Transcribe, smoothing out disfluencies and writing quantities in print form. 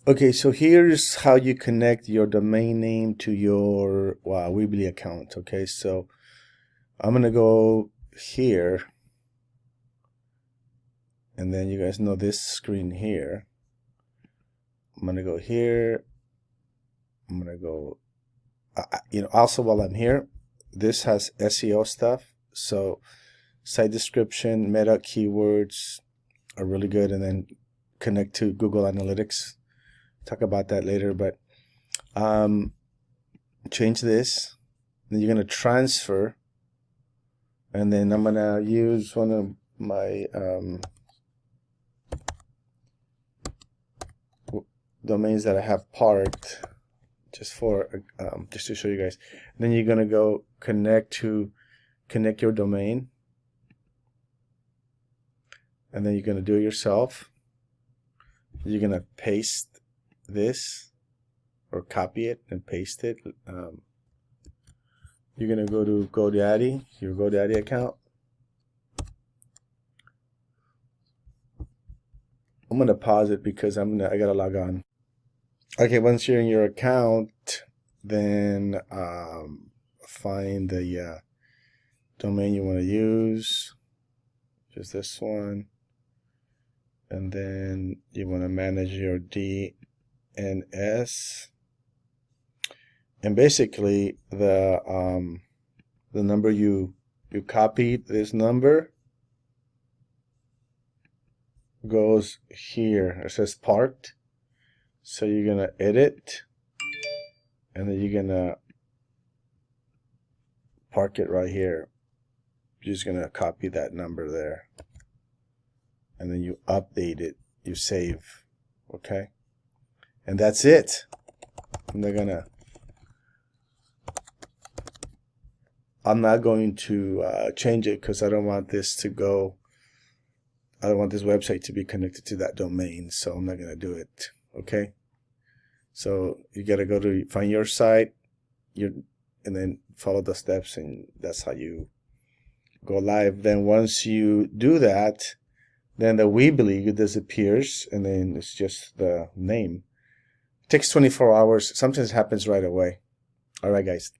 Okay, so here's how you connect your domain name to your Weebly account. Okay, so I'm gonna go here, and then you guys know this screen here. I'm gonna go here. I'm gonna go. Also while I'm here, this has SEO stuff. So site description, meta keywords are really good, and then connect to Google Analytics. Talk about that later, but change this. Then you're gonna transfer, and then I'm gonna use one of my domains that I have parked just to show you guys. And then you're gonna go connect your domain, and then you're gonna do it yourself. You're gonna paste this or copy it and paste it. You're gonna go to GoDaddy, your GoDaddy account. I'm gonna pause it because I gotta log on. Okay, once you're in your account, then find the domain you want to use, just this one, and then you want to manage your DNS, and basically the number you copied, this number goes here. It says parked. So you're gonna edit, and then you're gonna park it right here. You're just gonna copy that number there, and then you update it, you save, okay? And that's it. I'm not going to change it because I don't want this website to be connected to that domain, so I'm not gonna do it. Okay, so you gotta go to find your site, and then follow the steps, and that's how you go live. Then once you do that, then the Weebly disappears, and then it's just the name. It takes 24 hours. Sometimes it happens right away. All right, guys.